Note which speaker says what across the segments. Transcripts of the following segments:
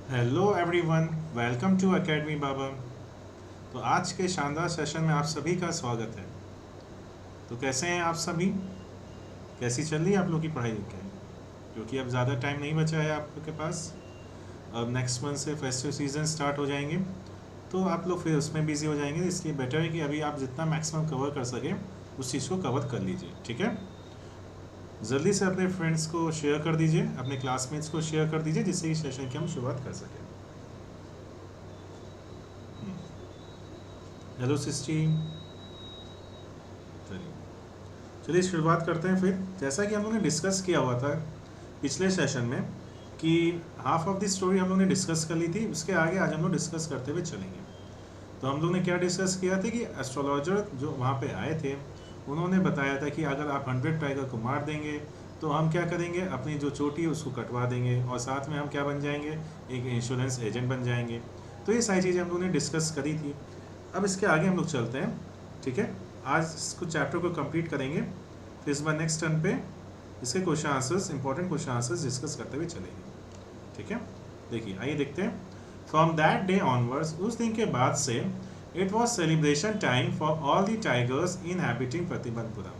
Speaker 1: Hello everyone, welcome to academy Baba. तो आज के शानदार सेशन में आप सभी का स्वागत है। तो कैसे हैं आप सभी? कैसी चल रही है आप लोग की पढ़ाई लिखाई? क्योंकि अब ज़्यादा टाइम नहीं बचा है आप लोग के पास। अब नेक्स्ट मंथ से फेस्टिव सीजन स्टार्ट हो जाएंगे, तो आप लोग फिर उसमें बिजी हो जाएंगे। इसलिए बेटर है कि अभी आप जितना मैक्सिमम कवर कर सकें उस चीज़ को कवर कर लीजिए, ठीक है। जल्दी से अपने फ्रेंड्स को शेयर कर दीजिए, अपने क्लासमेट्स को शेयर कर दीजिए, जिससे इस सेशन की हम शुरुआत कर सकें। हेलो सिस्टी, चलिए चलिए शुरुआत करते हैं। फिर जैसा कि हम लोगों ने डिस्कस किया हुआ था पिछले सेशन में कि हाफ ऑफ द स्टोरी हम लोग ने डिस्कस कर ली थी, उसके आगे आज हम लोग डिस्कस करते हुए चलेंगे। तो हम लोग ने क्या डिस्कस किया था कि एस्ट्रोलॉजर जो वहाँ पे आए थे उन्होंने बताया था कि अगर आप 100 टाइगर को मार देंगे तो हम क्या करेंगे, अपनी जो चोटी है उसको कटवा देंगे और साथ में हम क्या बन जाएंगे, एक इंश्योरेंस एजेंट बन जाएंगे। तो ये सारी चीज़ें हम लोगों ने डिस्कस करी थी। अब इसके आगे हम लोग चलते हैं, ठीक है। आज इसको चैप्टर को कंप्लीट करेंगे, फिर इस बार नेक्स्ट टर्न पे इसके question answers, important question answers discuss करते हुए चलेंगे, ठीक है। देखिए आइए देखते हैं। फ्रॉम दैट डे ऑनवर्ड्स, उस दिन के बाद से it was celebration time for all the tigers inhabiting Pratibandapuram.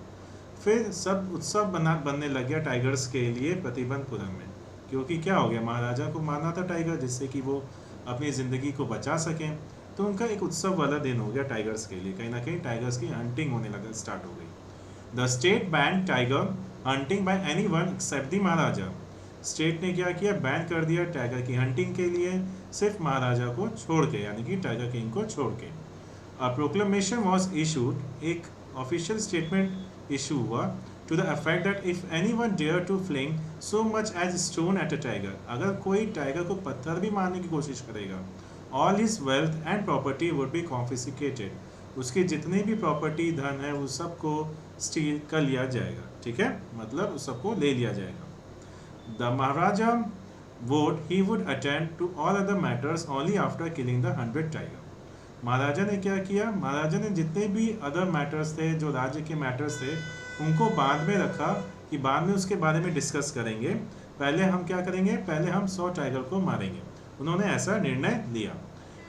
Speaker 1: फिर सब उत्सव बनने लग गया टाइगर्स के लिए प्रतिबंधपुरम में, क्योंकि क्या हो गया, महाराजा को मारना था टाइगर जिससे कि वो अपनी ज़िंदगी को बचा सकें। तो उनका एक उत्सव वाला दिन हो गया टाइगर्स के लिए। कहीं ना कहीं टाइगर्स की हंटिंग होने लगा, स्टार्ट हो गई। The state ban tiger hunting by anyone except the Maharaja. State ने क्या किया, बैन कर दिया टाइगर की हंटिंग के लिए, सिर्फ महाराजा को छोड़ के, यानी कि टाइगर किंग को छोड़ के। अ प्रोक्लेमेशन वॉज इशूड, एक ऑफिशियल स्टेटमेंट इशू हुआ, to the effect that if anyone dare to fling so much as stone at a tiger, अगर कोई टाइगर को पत्थर भी मारने की कोशिश करेगा, all his wealth and property would be confiscated, उसकी जितनी भी प्रॉपर्टी धन है वो सबको स्टील कर लिया जाएगा, ठीक है, मतलब उस सबको ले लिया जाएगा। The Maharaja vowed he would attend to all other matters only after killing the 100 tiger. Maharaja ने क्या किया, महाराजा ने जितने भी अदर मैटर्स थे, जो राज्य के मैटर्स थे, उनको बाद में रखा कि बाद में उसके बारे में डिस्कस करेंगे। पहले हम क्या करेंगे, पहले हम 100 टाइगर को मारेंगे। उन्होंने ऐसा निर्णय लिया।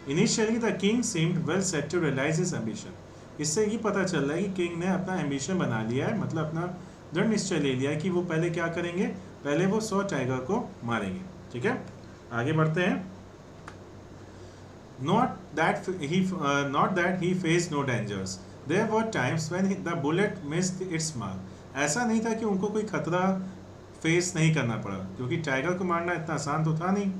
Speaker 1: Initially the king seemed well set to realise his ambition. इससे ये पता चल रहा है कि किंग ने अपना एम्बिशन बना लिया है, मतलब अपना दृढ़ निश्चय ले लिया है कि वो पहले क्या करेंगे, पहले वो 100 टाइगर को मारेंगे, ठीक है। आगे बढ़ते हैं। Not that he faced no dangers. There were times when the bullet missed its mark. ऐसा नहीं था कि उनको कोई खतरा फेस नहीं करना पड़ा, क्योंकि टाइगर को मारना इतना आसान तो था नहीं।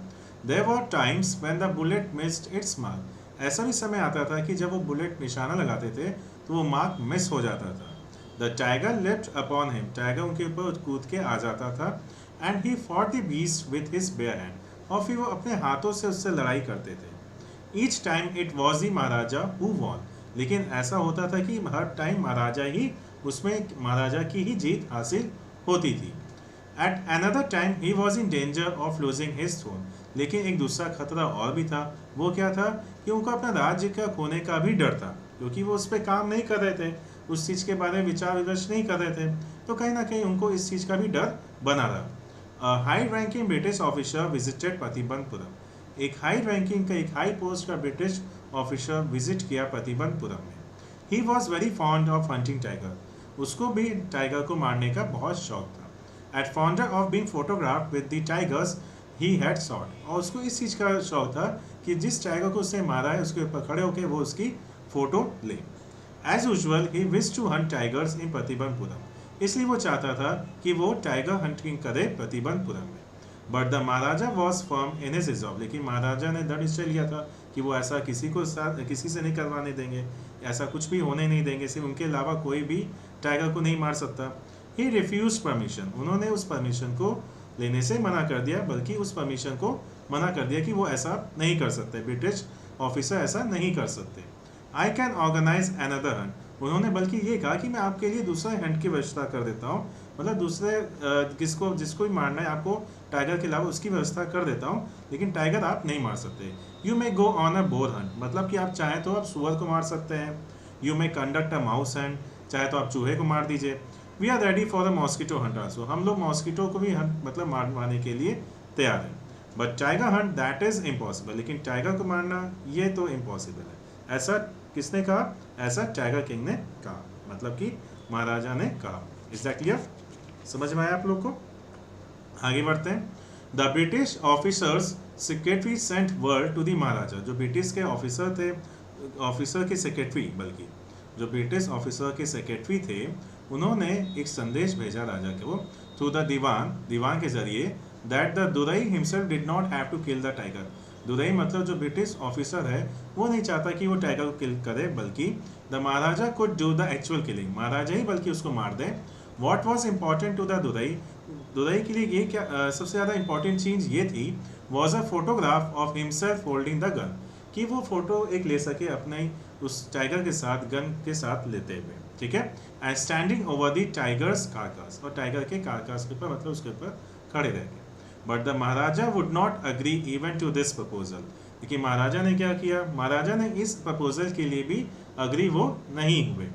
Speaker 1: There were times when the bullet missed its mark. ऐसा भी समय आता था कि जब वो बुलेट निशाना लगाते थे तो वो मार्क मिस हो जाता था। The tiger leapt upon him. Tiger उनके ऊपर कूद के आ जाता था। And he fought the beast with his bare hand. और फिर वो अपने हाथों से उससे लड़ाई करते थे। Each time it was the Maharaja who won. लेकिन ऐसा होता था कि हर टाइम महाराजा ही, उसमें महाराजा की ही जीत हासिल होती थी। At another time he was in danger of losing his throne. लेकिन एक दूसरा खतरा और भी था। वो क्या था कि उनको अपना राज्य का खोने का भी डर था, क्योंकि वो उस पर काम नहीं कर रहे थे, उस चीज़ के बारे में विचार विमर्श नहीं कर रहे थे, तो कहीं ना कहीं उनको इस चीज़ का भी डर बना रहा। High ranking British officer visited Pratibandapuram. एक हाई रैंकिंग का, एक हाई पोस्ट का ब्रिटिश ऑफिसर विजिट किया प्रतिबंधपुरम में। He was very fond of hunting tiger. उसको भी टाइगर को मारने का बहुत शौक था। At fonder of being photograph with the tigers he had shot. और उसको इस चीज़ का शौक था कि जिस टाइगर को उसने मारा है उसके ऊपर खड़े होकर वो उसकी फ़ोटो ले। As usual he wish to hunt tigers in Pratibandapuram. इसलिए वो चाहता था कि वो टाइगर हंटिंग करे प्रतिबंधपुरम में। But the Maharaja was firm in his resolve. लेकिन महाराजा ने दृढ़ निश्चय लिया था कि वो ऐसा किसी से नहीं करवाने देंगे, ऐसा कुछ भी होने नहीं देंगे, सिर्फ उनके अलावा कोई भी टाइगर को नहीं मार सकता। He refuse permission. उन्होंने उस परमिशन को लेने से मना कर दिया, बल्कि उस परमिशन को मना कर दिया कि वो ऐसा नहीं कर सकते, ब्रिटिश ऑफिसर ऐसा नहीं कर सकते। I can organise another hunt. उन्होंने बल्कि ये कहा कि मैं आपके लिए दूसरा हंट की व्यवस्था कर देता हूँ, मतलब दूसरे जिसको भी मारना है आपको टाइगर के अलावा उसकी व्यवस्था कर देता हूँ, लेकिन टाइगर आप नहीं मार सकते। You may go on a bore Hunt, मतलब कि आप चाहें तो आप सुअर को मार सकते हैं। You may conduct a mouse hunt, चाहे तो आप चूहे को मार दीजिए। We are ready for the mosquito hunt also. हम लोग मॉस्किटो को भी मतलब मारने के लिए तैयार हैं। But tiger Hunt that is impossible, लेकिन टाइगर को मारना ये तो इम्पॉसिबल है। ऐसा किसने कहा? ऐसा टाइगर किंग ने कहा, मतलब कि महाराजा ने कहा। Is that clear? समझ में आया आप लोग को? आगे बढ़ते हैं। The British officers secretary sent word to the Maharaja. जो ब्रिटिश के ऑफिसर थे, ऑफिसर के सेक्रेटरी, बल्कि जो ब्रिटिश ऑफिसर के सेक्रेटरी थे, उन्होंने एक संदेश भेजा राजा को थ्रू द दीवान के जरिए, that the dorai himself did not have to kill the tiger. दुरई मतलब जो ब्रिटिश ऑफिसर है वो नहीं चाहता कि वो टाइगर को किल करे, बल्कि the Maharaja could do the actual killing, Maharaja ही बल्कि उसको मार दे। What was important to the Durai के लिए ये क्या सबसे ज़्यादा इंपॉर्टेंट चीज़ ये थी, was a photograph of himself holding the gun, कि वो फोटो एक ले सके अपने उस टाइगर के साथ, गन के साथ लेते हुए, ठीक है, and standing over the tiger's carcass, और टाइगर के कार्कास के ऊपर, मतलब उसके ऊपर खड़े रह गए। But the Maharaja would not agree even to this proposal, लेकिन महाराजा ने क्या किया? महाराजा ने इस प्रपोजल के लिए भी अग्री वो नहीं हुए।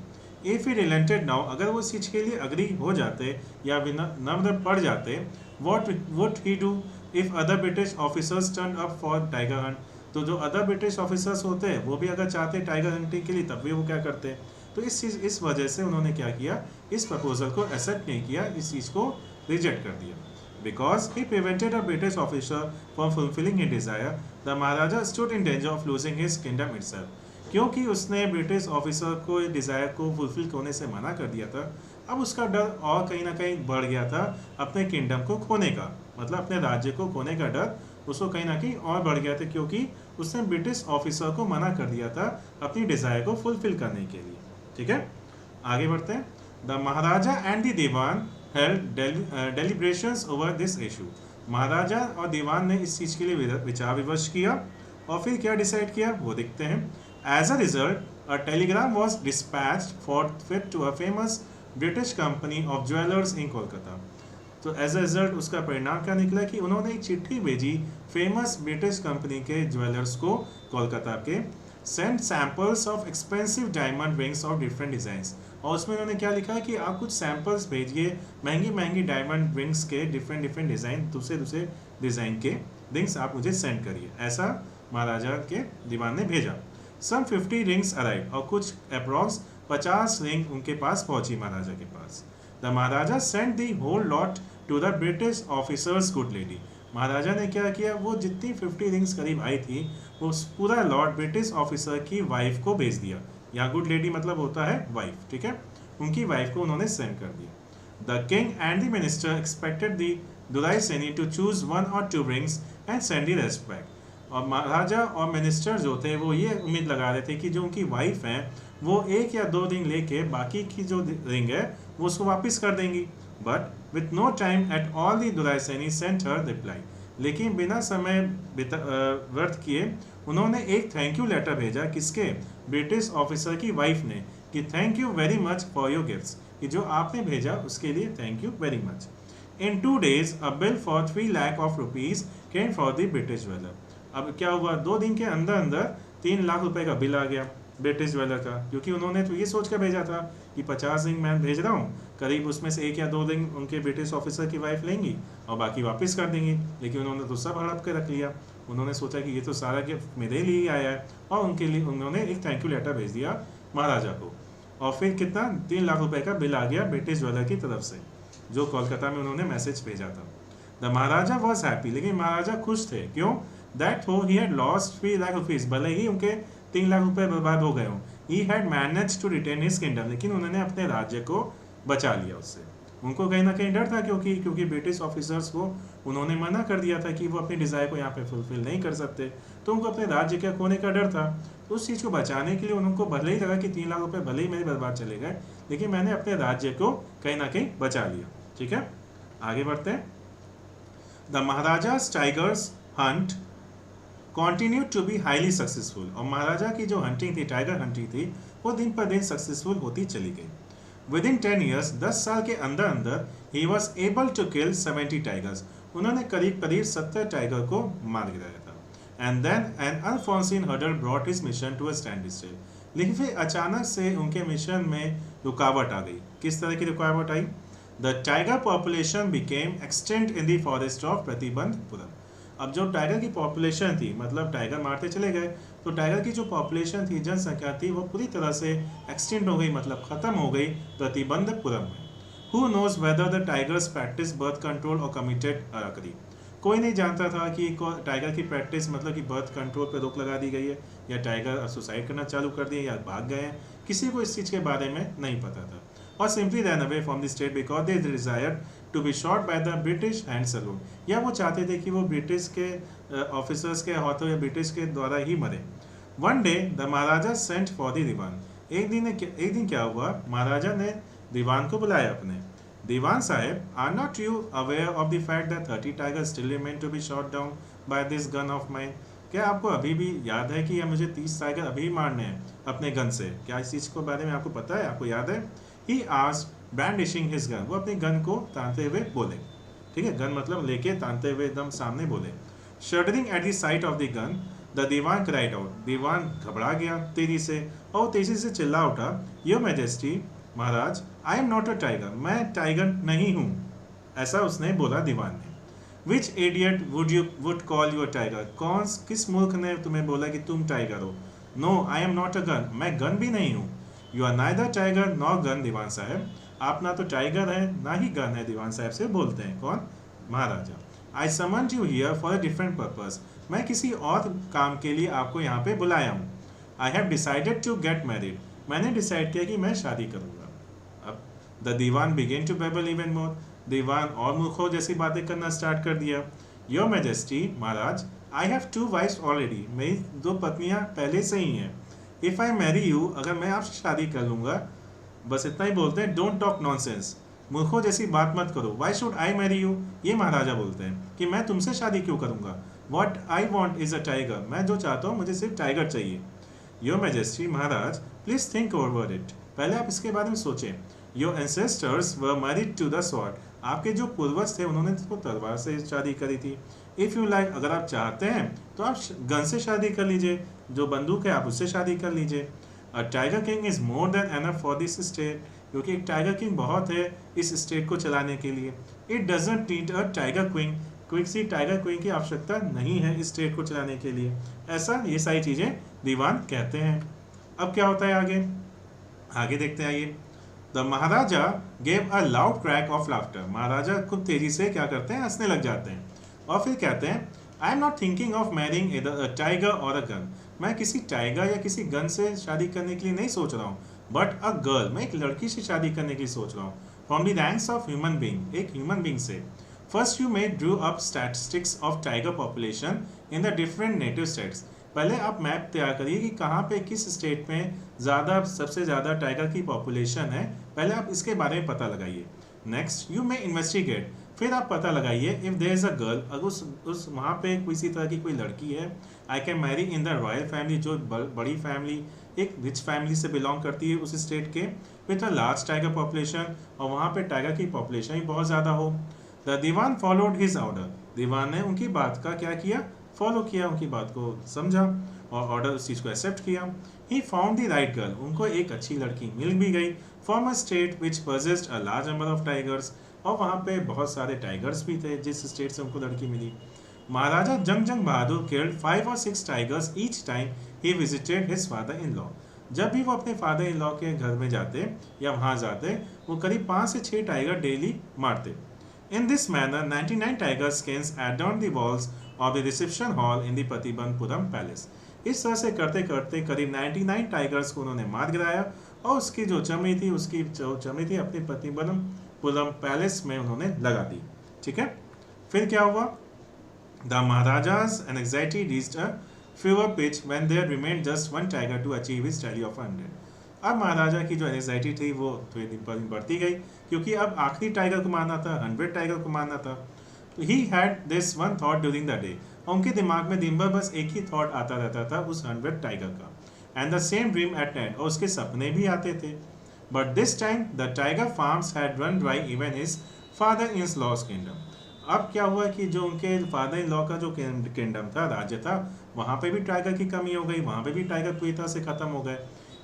Speaker 1: इफ ही रिलेंटेड नाउ, अगर वो इस चीज़ के लिए अग्री हो जाते या नम्र पड़ जाते, what would he do if other British officers turn up for tiger Hunt, तो जो अदर ब्रिटिश ऑफिसर्स होते हैं वो भी अगर चाहते टाइगर हंटिंग के लिए, तब भी वो क्या करते? तो इस वजह से उन्होंने क्या किया? इस प्रपोजल को एक्सेप्ट नहीं किया, इस चीज़ को रिजेक्ट कर दिया। Because he prevented a British officer from fulfilling his Dzire, the Maharaja stood in danger of losing his kingdom itself, क्योंकि उसने ब्रिटिश ऑफिसर को डिज़ायर को फुलफिल होने से मना कर दिया था। अब उसका डर और कहीं ना कहीं बढ़ गया था अपने किंगडम को खोने का, मतलब अपने राज्य को खोने का डर उसको कहीं ना कहीं और बढ़ गया था, क्योंकि उसने ब्रिटिश ऑफिसर को मना कर दिया था अपनी डिज़ायर को फुलफिल करने के लिए। ठीक है, आगे बढ़ते हैं। The Maharaja and the Dewan held deliberations over this issue. Maharaja और दीवान ने इस चीज़ के लिए विचार विमर्श किया और फिर क्या डिसाइड किया वो देखते हैं। As a result, a telegram was dispatched forthwith to a famous British company of jewelers in Kolkata. तो एज अ रिजल्ट उसका परिणाम क्या निकला कि उन्होंने एक चिट्ठी भेजी फेमस ब्रिटिश कंपनी के ज्वेलर्स को कोलकाता के, send samples of expensive diamond rings of different designs, और उसमें उन्होंने क्या लिखा कि आप कुछ सैम्पल्स भेजिए महंगी महंगी डायमंड रिंग्स के, डिफरेंट डिज़ाइन, दूसरे डिज़ाइन के रिंग्स आप मुझे सेंड करिए, ऐसा महाराजा के दीवान ने भेजा। सम 50 रिंग्स अराइव, और कुछ अप्रॉक्स 50 रिंग उनके पास पहुंची महाराजा के पास। The Maharaja send the whole lot to the British officers good lady. Maharaja ने क्या किया, वो जितनी 50 रिंग्स करीब आई थी वो पूरा लॉट ब्रिटिश ऑफिसर की वाइफ को भेज दिया। यहाँ गुड लेडी मतलब होता है वाइफ, ठीक है, उनकी वाइफ को उन्होंने सेंड कर दिया। The king and the minister expected the दुलाई सैनी to choose 1 or 2 rings and send the rest back. और महाराजा और मिनिस्टर जो थे वो ये उम्मीद लगा रहे थे कि जो उनकी वाइफ हैं वो 1 या 2 रिंग लेके बाकी की जो रिंग है वो उसको वापस कर देंगी। But with no time at all the duraisani sent her reply, लेकिन बिना समय व्यर्थ किए उन्होंने एक थैंक यू लेटर भेजा। किसके? ब्रिटिश ऑफिसर की वाइफ ने, कि thank you very much for your gifts, कि जो आपने भेजा उसके लिए thank you very much. In 2 days a bill for 3 lakh of rupees came for the British jeweller. अब क्या हुआ, 2 दिन के अंदर अंदर 3 लाख रुपए का बिल आ गया ब्रिटिश ज्वेलर का, क्योंकि उन्होंने तो ये सोच कर भेजा था कि 50 रिंग मैं भेज रहा हूँ, करीब उसमें से 1 या 2 रिंग उनके ब्रिटिश ऑफिसर की वाइफ लेंगी और बाकी वापस कर देंगी। लेकिन उन्होंने तो सब हड़प के रख लिया, उन्होंने सोचा कि ये तो सारा गिफ्ट मेरे लिए ही आया है, और उनके लिए उन्होंने एक थैंक यू लेटर भेज दिया महाराजा को। और फिर कितना, 3 लाख रुपए का बिल आ गया ब्रिटिश ज्वेलर की तरफ से, जो कोलकाता में उन्होंने मैसेज भेजा था। द महाराजा वॉज हैप्पी, लेकिन महाराजा खुश थे, क्यों? दैट हो he had lost 3 lakh rupees, भले ही उनके 3 लाख रुपए बर्बाद हो गए हों, he had managed to retain his kingdom, लेकिन उन्होंने अपने राज्य को बचा लिया उससे। उनको कहीं ना कहीं डर था, क्योंकि ब्रिटिश ऑफिसर्स को उन्होंने मना कर दिया था कि वो अपनी डिज़ायर को यहाँ पे फुलफिल नहीं कर सकते, तो उनको अपने राज्य के खोने का डर था। तो उस चीज़ को बचाने के लिए उनको भले ही लगा कि 3 लाख रुपए भले ही मेरे बर्बाद चले गए, लेकिन मैंने अपने राज्य को कहीं ना कहीं बचा लिया। ठीक है, आगे बढ़ते हैं। The Maharaja's tigers hunt continue to be highly successful, और महाराजा की जो हंटिंग थी, टाइगर हंटिंग थी, वो दिन पर दिन सक्सेसफुल होती चली गई। विद इन 10 years, 10 साल के अंदर अंदर he was able to kill 70 tigers, उन्होंने करीब 70 टाइगर को मार गिराया था। And then an unforeseen hurdle brought his mission to a standstill, लेकिन फिर अचानक से उनके मिशन में रुकावट आ गई। किस तरह की रुकावट आई? The tiger population became extinct in the forest of Pratibandhapuram, अब जो टाइगर की पॉपुलेशन थी, मतलब टाइगर मारते चले गए, तो टाइगर की जो पॉपुलेशन थी, जनसंख्या थी, वो पूरी तरह से एक्सटेंड हो गई, मतलब खत्म हो गई प्रतिबंधपुरम में। Who knows whether the tigers practise birth control और कमिटेड अराकरी। कोई नहीं जानता था कि टाइगर की प्रैक्टिस मतलब कि बर्थ कंट्रोल पे रोक लगा दी गई है, या टाइगर सुसाइड करना चालू कर दिए, या भाग गए हैं। किसी को इस चीज़ के बारे में नहीं पता था। और simply run away from the state because they desire to be shot by the British hand salute, या वो चाहते थे कि वो ब्रिटिश के ऑफिसर्स के हाथों या ब्रिटिश के द्वारा ही मरे। One day the Maharaja sent for the Dewan. एक दिन क्या हुआ, महाराजा ने दीवान को बुलाया अपने। Dewan Sahib, are not you aware of the fact that 30 tigers still remain to be shot down by this gun of mine. क्या आपको अभी भी याद है कि मुझे 30 टाइगर अभी मारने हैं अपने गन से? क्या इस चीज़ के बारे में आपको पता है, आपको याद है? He asked brandishing his gun. वो अपनी गन को तानते हुए बोले, ठीक है, गन मतलब लेके तानते हुए एकदम सामने बोले। Shuddering at the sight of the gun the Dewan cried out. दीवान घबरा गया तेजी से और तेजी से चिल्ला उठा, योर मैजेस्टी, महाराज, I am not a tiger, मैं टाइगर नहीं हूँ। ऐसा उसने बोला दीवान ने। Which idiot would call you a tiger. किस मूर्ख ने तुम्हें बोला कि तुम टाइगर हो? No, I am not a gun, मैं गन भी नहीं हूँ। You are neither tiger nor gun दीवान साहब, आप ना तो टाइगर है ना ही गन है, दीवान साहब से बोलते हैं। कौन? महाराजा। I summoned you here for a different purpose, मैं किसी और काम के लिए आपको यहाँ पे बुलाया हूँ। I have decided to get married, मैंने डिसाइड किया कि मैं शादी करूँगा। अब the Dewan began to babble even more. दीवान और मूर्खों जैसी बातें करना स्टार्ट कर दिया। योर मैजेस्टी, महाराज, आई हैव 2 वाइफ्स ऑलरेडी, मेरी 2 पत्नियां पहले से ही हैं। इफ आई मैरी यू, अगर मैं आपसे शादी कर लूंगा, बस इतना ही बोलते हैं, डोंट टॉक नॉनसेंस, मूर्खों जैसी बात मत करो। Why should I marry you, ये महाराजा बोलते हैं कि मैं तुमसे शादी क्यों करूंगा। What I want is a tiger, मैं जो चाहता हूँ मुझे सिर्फ टाइगर चाहिए। योर मैजेस्टी, महाराज, प्लीज थिंक ओवर इट, पहले आप इसके बारे में सोचें। Your ancestors were married to the sword, आपके जो पूर्वज थे उन्होंने तो तलवार से शादी करी थी। इफ़ यू लाइक, अगर आप चाहते हैं तो आप गन से शादी कर लीजिए, जो बंदूक है आप उससे शादी कर लीजिए। A tiger king is more than enough for this state, क्योंकि एक टाइगर किंग बहुत है इस स्टेट को चलाने के लिए। It doesn't need a tiger queen, किसी टाइगर क्वीन की आवश्यकता नहीं है इस स्टेट को चलाने के लिए। ऐसा ये सारी चीज़ें दीवान कहते हैं। अब क्या होता है आगे, आगे देखते हैं। आइए। The Maharaja gave a loud crack of laughter, महाराजा खुद तेजी से क्या करते हैं, हंसने लग जाते हैं। और फिर कहते हैं, आई am not thinking of marrying a tiger और अ गन, मैं किसी टाइगर या किसी गन से शादी करने के लिए नहीं सोच रहा हूँ, बट अ गर्ल, मैं एक लड़की से शादी करने के लिए सोच रहा हूँ। From the ranks of human being, एक ह्यूमन बींग से। First you may Drew up statistics of tiger population in the different native states, पहले आप मैप तैयार करिए कि कहाँ पे किस स्टेट में सबसे ज़्यादा टाइगर की पॉपुलेशन है, पहले आप इसके बारे में पता लगाइए। नेक्स्ट यू मे इन्वेस्टिगेट, फिर आप पता लगाइए if there is a girl, अगर उस वहाँ पे किसी तरह की कोई लड़की है, I can marry in the royal family, जो बड़ी फैमिली, एक रिच फैमिली से बिलोंग करती है उस स्टेट के, with a large tiger population, और वहाँ पे टाइगर की पॉपुलेशन ही बहुत ज़्यादा हो। The Dewan followed his order, दीवान ने उनकी बात का क्या किया, फॉलो किया, उनकी बात को समझा और ऑर्डर उस चीज़ को एक्सेप्ट किया। He found the right girl, उनको एक अच्छी लड़की मिल भी गई, from a state which possessed a large number of tigers, और वहाँ पे बहुत सारे टाइगर्स भी थे जिस स्टेट से उनको लड़की मिली। महाराजा जंग बहादुर killed 5 or 6 tigers each time he visited his father in law, जब भी वो अपने फादर इन लॉ के घर में जाते या वहाँ जाते, वो करीब 5 से 6 टाइगर डेली मारते। In this manner, 99 tiger skins adorned the walls of the reception hall in the Pratibandapuram palace. इस तरह से करते करते करीब 99 टाइगर्स को उन्होंने मार गिराया, और उसकी जो चमड़ी थी अपनी प्रतिबंधपुरम पैलेस में उन्होंने लगा दी। ठीक है, फिर क्या हुआ? The Maharaja's anxiety reached a fever pitch when there remained just 1 tiger to achieve his tally of 100. अब महाराजा की जो एंजाइटी थी वो थोड़ी दिन पर दिन बढ़ती गई, क्योंकि अब आखिरी टाइगर को मारना था, 100 टाइगर को मारना था। तो he had this one thought during the day, उनके दिमाग में दिन भर बस एक ही थॉट आता रहता था उस 100 टाइगर का, and the same dream at night, और उसके सपने भी आते थे। But this time the tiger farms had run dry even his father in loss kingdom. अब क्या हुआ कि जो उनके फादर इन लॉ का जो किंगडम था, राज्य था, वहाँ पे भी टाइगर की कमी हो गई, वहाँ पे भी टाइगर पूरी तरह से खत्म हो गए।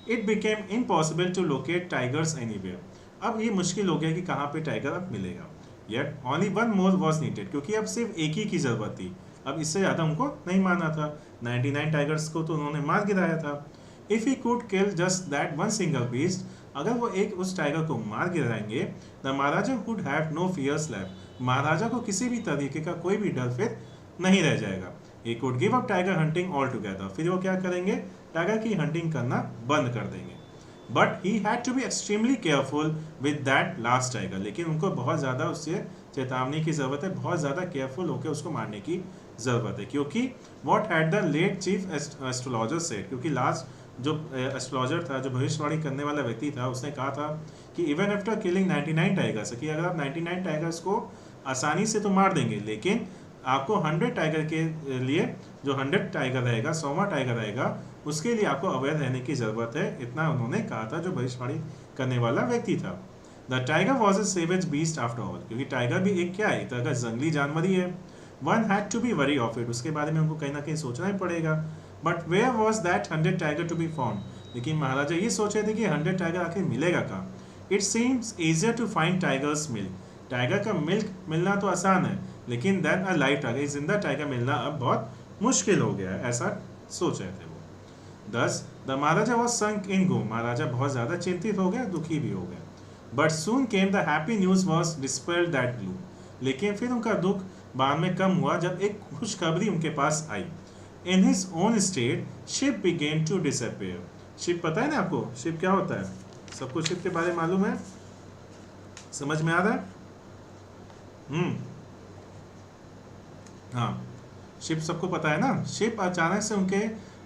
Speaker 1: It became impossible to locate tigers anywhere, अब ये मुश्किल हो गया कि कहाँ पे टाइगर अब मिलेगा। Yet only one more was needed, क्योंकि अब सिर्फ एक ही की ज़रूरत थी, अब इससे ज़्यादा उनको नहीं मारना था, 99 टाइगर्स को तो उन्होंने मार गिराया था। If he could kill just that one single beast, अगर वो एक उस टाइगर को मार गिराएंगे, the Maharaja would have no fears left, महाराजा को किसी भी तरीके का कोई भी डर फिर नहीं रह जाएगा। He could give up tiger hunting all together, फिर वो क्या करेंगे, टाइगर की हंटिंग करना बंद कर देंगे। But he had to be extremely careful with that last tiger, लेकिन उनको बहुत ज़्यादा उससे चेतावनी की ज़रूरत है, बहुत ज़्यादा केयरफुल होकर उसको मारने की ज़रूरत है, क्योंकि what had the late chief astrologer said, क्योंकि लास्ट जो एस्ट्रोलॉजर था, जो भविष्यवाणी करने वाला व्यक्ति था, उसने कहा था कि इवन आफ्टर किलिंग 99 टाइगर्स, कि अगर आप 99 टाइगर्स को आसानी से तो मार देंगे, लेकिन आपको 100 टाइगर के लिए, जो 100 टाइगर रहेगा, 100वां टाइगर रहेगा, उसके लिए आपको अवेयर रहने की ज़रूरत है। इतना उन्होंने कहा था जो भविष्यवाणी करने वाला व्यक्ति था। The tiger was a savage beast after all, क्योंकि टाइगर भी एक क्या है, एक तरह का जंगली जानवर ही है। One had to be wary of it, उसके बारे में हमको कहीं ना कहीं सोचना ही पड़ेगा। But where was that 100 tiger to be found, लेकिन महाराजा ये सोच रहे थे कि 100 टाइगर आखिर मिलेगा कहाँ। It seems easier to find tigers milk, tiger का मिल्क मिलना तो आसान है, लेकिन देन अ लाइव टाइगर, जिंदा टाइगर मिलना अब बहुत मुश्किल हो गया है, ऐसा सोच रहे थे वो। दस द महाराजा वॉज संक इन गो, महाराजा बहुत ज़्यादा चिंतित हो गया, दुखी भी हो गया। But soon came the happy news was dispelled that gloom, लेकिन फिर उनका दुख बाद में कम हुआ जब एक खुशखबरी उनके पास आई। In his own state ship began to disappear, ship पता है ना आपको, शिप क्या होता है, सबको शिप के बारे में मालूम है, समझ में आ रहा है? हाँ, शिप सबको पता है ना। शिप अचानक से उनके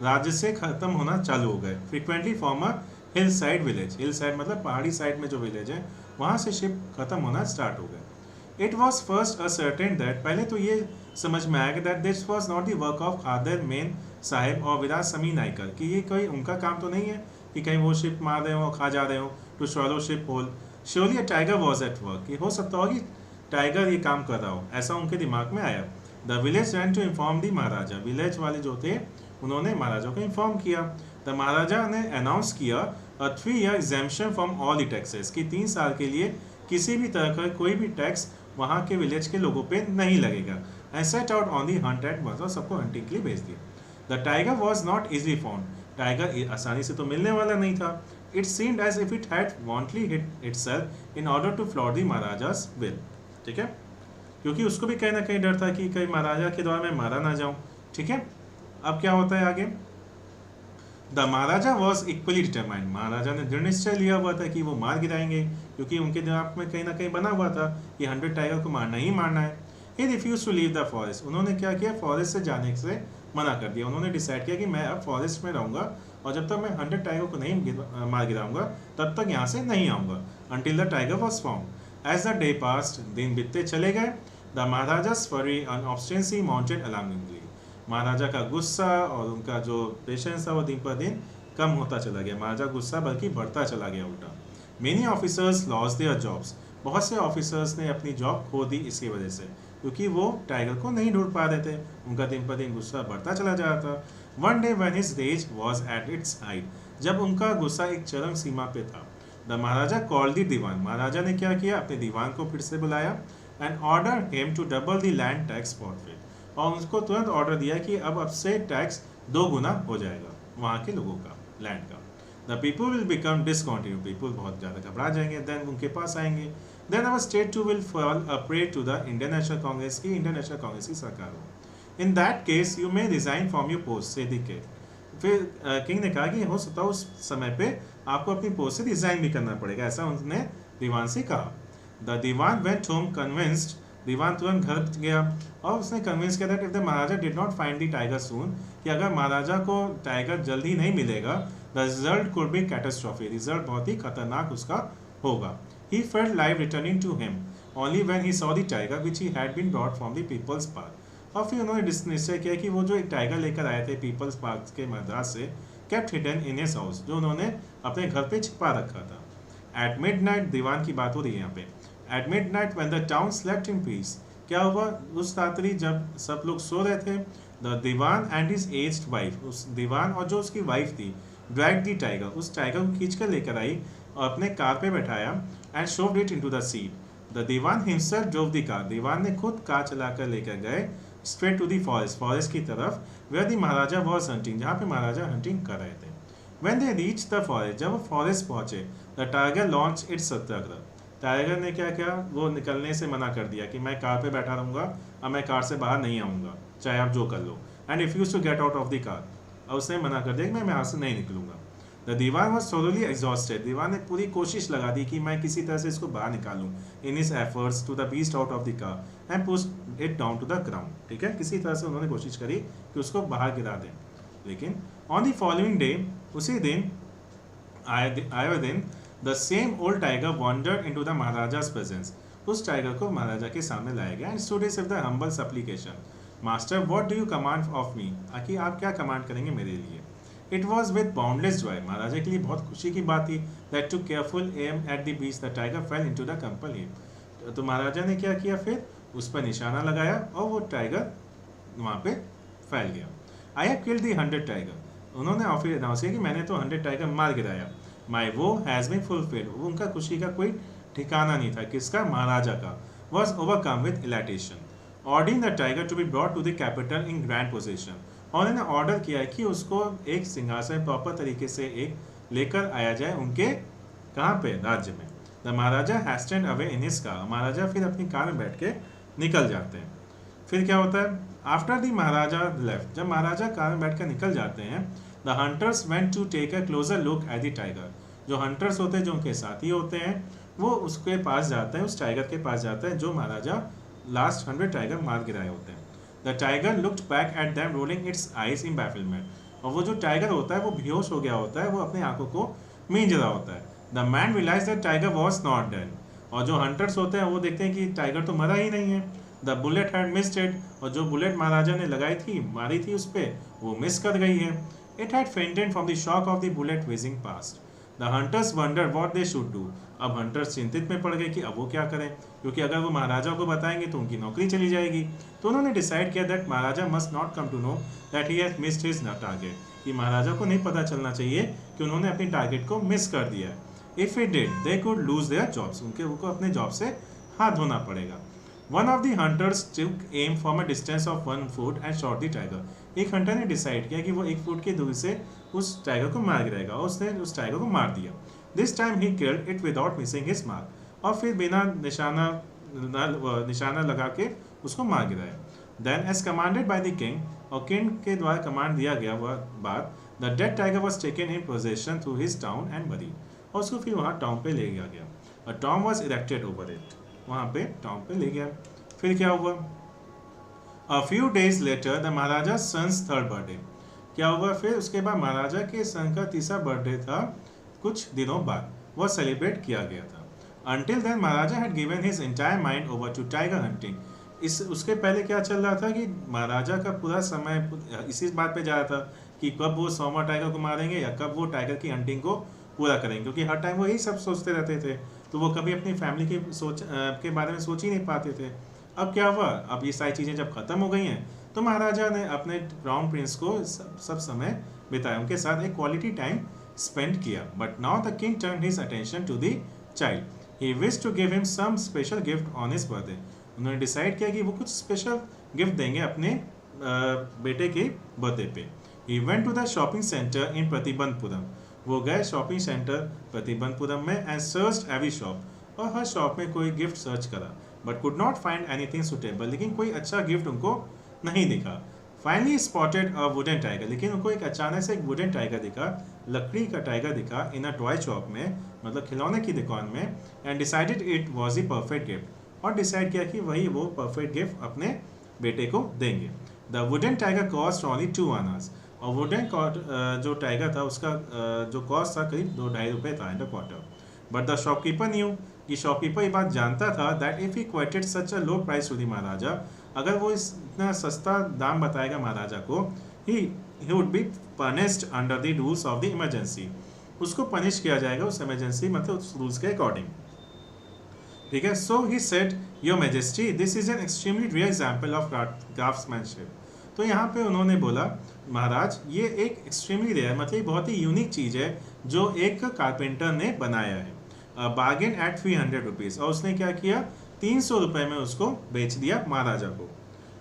Speaker 1: राज्य से खत्म होना चालू हो गए। Frequently from a hill side village, hill side मतलब पहाड़ी साइड में जो विलेज है, वहाँ से शिप खत्म होना स्टार्ट हो गए। It was first ascertained that, पहले तो ये समझ में आया कि that this was not the work of Khader Mian Sahib और विराज समी नाइकर, कि ये कोई उनका काम तो नहीं है कि कहीं वो शिप मार रहे हो, खा जा रहे हो, to swallow sheep whole. Surely a tiger was at work, कि हो सकता हो कि टाइगर ये काम कर रहा हो, ऐसा उनके दिमाग में आया। The village ran to inform the Maharaja, village वाले जो थे उन्होंने महाराजा को इन्फॉर्म किया। द महाराजा ने अनाउंस किया अ 3 year exemption from all the taxes, कि 3 साल के लिए किसी भी तरह का कोई भी टैक्स वहाँ के विलेज के लोगों पे नहीं लगेगा। And set out on the hunt at once, और सबको हंटिंग के लिए भेज दिया। The tiger was not easily found, tiger आसानी से तो मिलने वाला नहीं था। It seemed as if it had wantonly hid itself in order to flout the Maharaja's will, ठीक है, क्योंकि उसको भी कहीं ना कहीं डर था कि कहीं महाराजा के द्वारा मैं मारा ना जाऊं, ठीक है। अब क्या होता है आगे, the Maharaja was equally determined, महाराजा ने दृढ़ निश्चय लिया हुआ था कि वो मार गिराएंगे, क्योंकि उनके दिमाग में कहीं ना कहीं बना हुआ था कि 100 टाइगर को मारना ही मारना है। He refuse to leave the forest, उन्होंने क्या किया, फॉरेस्ट से जाने से मना कर दिया। उन्होंने डिसाइड किया कि मैं अब फॉरेस्ट में रहूंगा और जब तक मैं 100 टाइगर को नहीं मार गिराऊंगा तब तक यहाँ से नहीं आऊँगा, until the tiger was found. As the day passed, दिन बीतते चले गए। The Maharaja's fury and obstinacy mounted alarmingly. महाराजा का गुस्सा और उनका जो पेशेंस था वो दिन पर दिन कम होता चला गया। महाराजा गुस्सा बल्कि बढ़ता चला गया उल्टा। Many officers lost their jobs. बहुत से ऑफिसर्स ने अपनी जॉब खो दी इसकी वजह से, क्योंकि वो टाइगर को नहीं ढूंढ पा रहे थे। उनका दिन पर दिन गुस्सा बढ़ता चला जा रहा था। One day when his rage was at its height, जब उनका गुस्सा एक चरम सीमा पे था, the Maharaja called the dewan, महाराजा ने क्या किया, अपने दीवान को फिर से बुलाया and order him to double the land tax forfeit, और उनको तुरंत ऑर्डर दिया कि अब से टैक्स 2 गुना हो जाएगा वहाँ के लोगों का, लैंड का। The people will become discontinue, people बहुत ज़्यादा घबरा जाएंगे, देन उनके पास आएंगे। Then our state too will fall a prey to the Indian National Congress की, इंडियन नेशनल कांग्रेस की सरकार हो। In that case you may resign from your post, said the king. फिर किंग ने कहा कि हो सकता है उस समय पे आपको अपनी पोस्ट से रिजाइन भी करना पड़ेगा, ऐसा उन्होंने दीवान से कहा। The Dewan went home convinced, दीवान तुरंत घर गया और उसने कन्विंस किया that if the Maharaja did not find the tiger soon, कि अगर महाराजा को टाइगर जल्दी नहीं मिलेगा, the result could be catastrophe, result बहुत ही खतरनाक उसका होगा। He felt life returning to him only when he saw the tiger which he had been brought from the people's park. और फिर उन्होंने निश्चय किया कि वो जो एक टाइगर लेकर आए थे पीपल्स पार्क के मद्रास से, kept hidden in his house, जो उन्होंने अपने घर पे छिपा रखा था। एट मिडनाइट, दीवान की बात हो रही है यहाँ पे। At midnight when the town slept in peace, क्या हुआ उस रात्रि जब सब लोग सो रहे थे, the dewan and his aged wife, उस दीवान और जो उसकी वाइफ थी, ड्रैग द टाइगर, उस टाइगर को खींच कर लेकर आई और अपने कार पे बैठाया and shoved it into the seat. The Dewan himself drove the car, दीवान ने खुद कार चलाकर लेकर गए straight to the forest, forest की तरफ, where the Maharaja was hunting, जहाँ पे महाराजा हंटिंग कर रहे थे। When they reached the forest, जब वो फॉरेस्ट पहुंचे, the tiger launch its Satyagraha, tiger ने क्या किया, वो निकलने से मना कर दिया कि मैं कार पे बैठा रहूंगा और मैं कार से बाहर नहीं आऊंगा, चाहे आप जो कर लो, and refuse to get out of the car, और उसने मना कर दिया कि मैं यहाँ से नहीं निकलूंगा। द दीवार वॉज thoroughly exhausted, दीवार ने पूरी कोशिश लगा दी कि मैं किसी तरह से इसको बाहर निकालूं, in his efforts to the beast out of the car and pushed it down to the ground, ठीक है, किसी तरह से उन्होंने कोशिश करी कि उसको बाहर गिरा दें। लेकिन ऑन द फॉलोइंग डे, उसी दिन आए दिन, the same old tiger wandered into the Maharaja's presence, उस टाइगर को महाराजा के सामने लाया गया and stood with the humble supplication, master what do you command of me, आखिर आप क्या कमांड करेंगे मेरे लिए। It was with boundless joy, महाराजा के लिए बहुत खुशी की बात थी, that to careful aim at the beast the tiger fell into the crumpled heap, तो महाराजा ने क्या किया, फिर उस पर निशाना लगाया और वो टाइगर वहाँ पे फैल गया। I have killed the 100 tiger, उन्होंने ऑफिस अनाउंस किया कि मैंने तो 100 टाइगर मार गिराया। माई वो हैज़ बीन फुलफिल्ड, उनका खुशी का कोई ठिकाना नहीं था, किसका, महाराजा का। Was overcome with elation, ordering the tiger to be brought to the capital in grand position, और उन्होंने ऑर्डर किया है कि उसको एक सिंहासन प्रॉपर तरीके से एक लेकर आया जाए उनके कहाँ पे, राज्य में। The Maharaja hastened away in his car, महाराजा फिर अपनी कार में बैठ के निकल जाते हैं। फिर क्या होता है, आफ्टर द महाराजा लेफ्ट, जब महाराजा कार में बैठ कर निकल जाते हैं, the hunters went to take a closer look at the tiger, जो हंटर्स होते हैं, जो उनके साथी होते हैं, वो उसके पास जाते हैं, उस टाइगर के पास जाते हैं जो महाराजा लास्ट 100 टाइगर मार गिराए होते हैं। The tiger looked back at them rolling its eyes in bafflement, और वो जो टाइगर होता है वो बेहोश हो गया होता है, वो अपनी आंखों को मींज रहा होता है। The man realise that tiger was not dead, और जो हंटर्स होते हैं वो देखते हैं कि टाइगर तो मरा ही नहीं है। The bullet had missed it, और जो बुलेट महाराजा ने लगाई थी, मारी थी उस पर, वो मिस कर गई है। It had fainted from the shock of the bullet whizzing past. The hunters wonder what they should do, अब हंटर्स चिंतित में पड़ गए कि अब वो क्या करें, क्योंकि अगर वो महाराजा को बताएंगे तो उनकी नौकरी चली जाएगी। तो उन्होंने डिसाइड किया that Maharaja must not come to know that he has missed his target, कि महाराजा को नहीं पता चलना चाहिए कि उन्होंने अपनी टारगेट को मिस कर दिया है। If it did they could lose their jobs, उनको अपने जॉब से हाथ धोना पड़ेगा। One of the hunters took aim from a distance of 1 foot and shot the tiger. एक हंटर ने डिसाइड किया कि वो 1 फुट की दूरी से उस टाइगर को मार गिराएगा, और उसने उस टाइगर को मार दिया। This time he killed it without missing his mark, और फिर बिना निशाना लगा के उसको मार गिराया। Then as commanded by the king, और किंग के द्वारा कमांड दिया गया वह बाद, the dead tiger was taken in possession through his town and buried, और उसको फिर वहाँ टाउन पे ले गया। A tomb was erected over it, वहाँ पे टाउन पे ले गया। फिर क्या हुआ, A few days later the Maharaja sons third birthday, क्या हुआ, फिर उसके बाद महाराजा के सन का तीसरा बर्थडे था, कुछ दिनों बाद वह सेलिब्रेट किया गया था। Until then Maharaja had given his entire mind over to tiger hunting, उसके पहले क्या चल रहा था कि महाराजा का पूरा समय इसी बात पे जा रहा था कि कब वो 100वां टाइगर को मारेंगे या कब वो टाइगर की हंटिंग को पूरा करेंगे, क्योंकि हर टाइम वो यही सब सोचते रहते थे, तो वो कभी अपनी फैमिली की के बारे में सोच ही नहीं पाते थे। अब क्या हुआ, अब ये सारी चीज़ें जब ख़त्म हो गई हैं, तो महाराजा ने अपने क्राउन प्रिंस को सब समय बिताया, उनके साथ एक क्वालिटी टाइम स्पेंड किया। But now the king turn his attention to the child, he wish to give him some special gift on his birthday, उन्होंने डिसाइड किया कि वो कुछ स्पेशल गिफ्ट देंगे अपने बेटे के बर्थडे पे। He went to the shopping centre in Pratibandhapuram, वो गए शॉपिंग सेंटर प्रतिबंधपुरम में एंड सर्च्ड एवरी शॉप, और हर शॉप में कोई गिफ्ट सर्च करा, but could not find anything suitable, लेकिन कोई अच्छा गिफ्ट उनको नहीं दिखा। Finally spotted a wooden tiger, लेकिन उनको एक अचानक से एक वुडन टाइगर दिखा, लकड़ी का टाइगर दिखा इन अ टॉय शॉप में, मतलब खिलौने की दुकान में, and decided it was the perfect gift, और डिसाइड किया कि वही वो परफेक्ट गिफ्ट अपने बेटे को देंगे। The wooden tiger cost only 2 Anas, और वुडन जो टाइगर था उसका जो कॉस्ट था करीब 2-2.5 रुपये था and a quarter. But the shopkeeper knew, कि शॉपकीपर ये बात जानता था that if he quoted such a low price to the Maharaja, अगर वो इतना सस्ता दाम बताएगा महाराजा को, he would be punished under the rules of the emergency, उसको पनिश किया जाएगा उस इमरजेंसी मतलब उस रूल्स के अकॉर्डिंग, ठीक है। So he said your majesty this is an extremely rare example of craftsmanship, तो यहाँ पे उन्होंने बोला महाराज ये एक एक्सट्रीमली रेयर मतलब बहुत ही यूनिक चीज़ है जो एक कारपेंटर ने बनाया है, बार्गेन एट 300 रुपीज़, और उसने क्या किया 300 रुपये में उसको बेच दिया महाराजा को।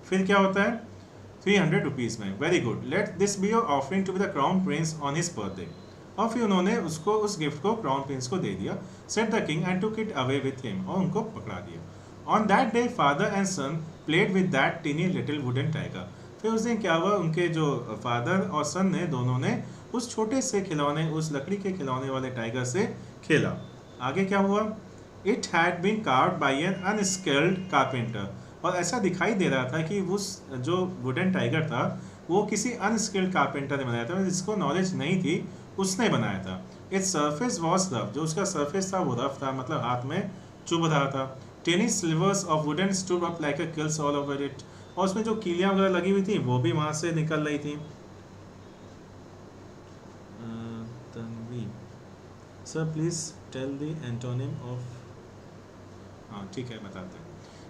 Speaker 1: फिर क्या होता है 300 रुपीज़ में, very good, let this be your offering to be the crown prince on his birthday. और फिर उन्होंने उसको उस गिफ्ट को क्राउन प्रिंस को दे दिया, said the king and took it away with him, और उनको पकड़ा दिया। On that day father and son played with that tiny little wooden tiger. फिर उस दिन क्या हुआ, उनके जो फादर और सन ने दोनों ने उस छोटे से खिलौने, उस लकड़ी के खिलौने वाले टाइगर से खेला। आगे क्या हुआ, it had been carved by an unskilled carpenter. और ऐसा दिखाई दे रहा था कि उस जो वुडन टाइगर था वो किसी अनस्किल्ड कारपेंटर ने बनाया था, जिसको नॉलेज नहीं थी उसने बनाया था। इट्स सरफेस वॉज रफ, जो उसका सरफेस था वो रफ था, मतलब हाथ में चुभ रहा था। Tiny slivers of wooden stood up like a quills all over it. और उसमें जो कीलियां वगैरह लगी हुई थी वो भी वहां से निकल रही थी। Tanvi sir please tell the antonym of, हाँ ठीक है बताते हैं।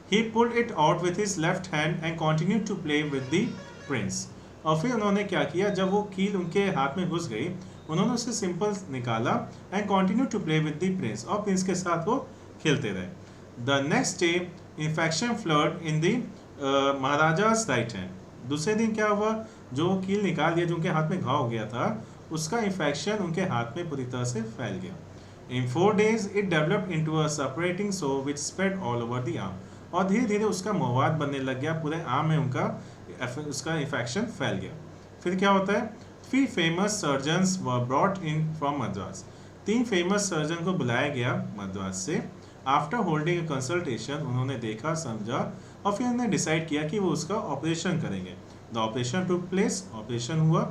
Speaker 1: He pulled it out with his left hand and continued to play with the prince. और फिर उन्होंने क्या किया, जब वो कील उनके हाथ में घुस गई, उन्होंने उसे सिंपल निकाला and continue to play with the prince, और प्रिंस के साथ वो खेलते रहे। The next day infection flared in the Maharaja's right hand. दूसरे दिन क्या हुआ, जो कील निकाल दिया, जो उनके हाथ में घाव हो गया था, उसका इन्फेक्शन उनके हाथ में पूरी तरह से फैल गया। In 4 days it developed into a separating sore which spread all over the arm. और धीरे धीरे उसका मवाद बनने लग गया, पूरे आर्म में उसका इन्फेक्शन फैल गया। फिर क्या होता है, 3 famous surgeons were brought in from Madras. 3 famous surgeon को बुलाया गया मद्रास से। आफ्टर होल्डिंग अ कंसल्टेशन, उन्होंने देखा समझा और फिर उन्होंने डिसाइड किया कि वो उसका ऑपरेशन करेंगे। The operation took place, operation हुआ।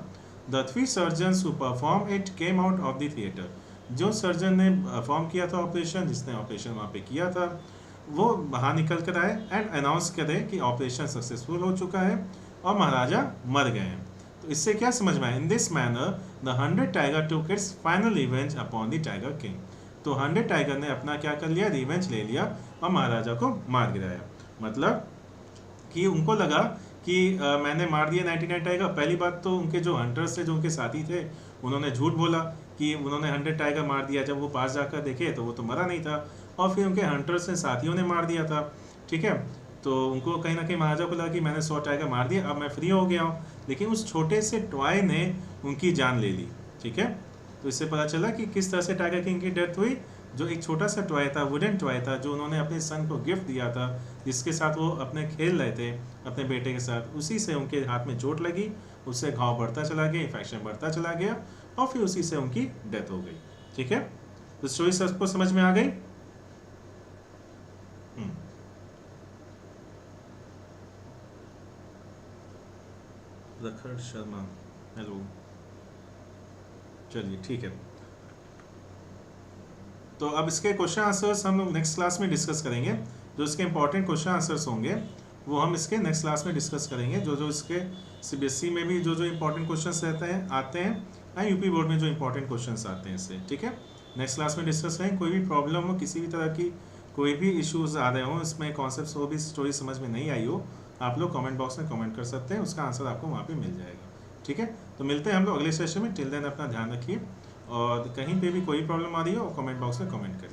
Speaker 1: The 3 surgeons who perform it came out of the theatre. जो सर्जन ने परफॉर्म किया था ऑपरेशन, जिसने ऑपरेशन वहाँ पे किया था, वो बाहर निकल कर आए एंड अनाउंस करे कि ऑपरेशन सक्सेसफुल हो चुका है और महाराजा मर गए हैं। तो इससे क्या समझ में आया, in this manner the 100 tiger took its final revenge upon the tiger king. तो 100 टाइगर ने अपना क्या कर लिया, रिवेंज ले लिया और महाराजा को मार गिराया। मतलब कि उनको लगा कि मैंने मार दिया 99 टाइगर। पहली बात तो उनके जो हंटर्स थे, जो उनके साथी थे, उन्होंने झूठ बोला कि उन्होंने 100 टाइगर मार दिया। जब वो पास जाकर देखे तो वो तो मरा नहीं था, और फिर उनके हंटर्स ने, साथियों ने मार दिया था। ठीक है, तो उनको कहीं ना कहीं महाराजा को लगा कि मैंने 100 टाइगर मार दिया, अब मैं फ्री हो गया हूँ। लेकिन उस छोटे से टॉय ने उनकी जान ले ली। ठीक है, तो इससे पता चला कि किस तरह से टाइगर किंग की डेथ हुई। जो एक छोटा सा टॉय था, वुडन टॉय था, जो उन्होंने अपने सन को गिफ्ट दिया था, जिसके साथ वो अपने खेल रहे थे अपने बेटे के साथ, उसी से उनके हाथ में चोट लगी, उससे घाव बढ़ता चला गया, इन्फेक्शन बढ़ता चला गया, और फिर उसी से उनकी डेथ हो गई। ठीक है, तो स्टोरी सबको समझ में आ गई। रखड़ शर्मा, हेलो, चलिए ठीक है। तो अब इसके क्वेश्चन आंसर्स हम लोग नेक्स्ट क्लास में डिस्कस करेंगे। जो इसके इंपॉर्टेंट क्वेश्चन आंसर्स होंगे वो हम इसके नेक्स्ट क्लास में डिस्कस करेंगे। जो इसके CBSE में भी जो इंपॉर्टेंट क्वेश्चंस रहते हैं आते हैं, और UP बोर्ड में जो इंपॉर्टेंट क्वेश्चंस आते हैं इससे। ठीक है, नेक्स्ट क्लास में डिस्कस करेंगे। कोई भी प्रॉब्लम हो, किसी भी तरह की कोई भी इश्यूज आ रहे हो, इसमें कॉन्सेप्ट हो, भी स्टोरी समझ में नहीं आई हो, आप लोग कमेंट बॉक्स में कमेंट कर सकते हैं, उसका आंसर आपको वहाँ पे मिल जाएगा। ठीक है, तो मिलते हैं हम लोग अगले सेशन में। टिल देन अपना ध्यान रखिए, और कहीं पे भी कोई प्रॉब्लम आ रही हो कमेंट बॉक्स में कमेंट करिए।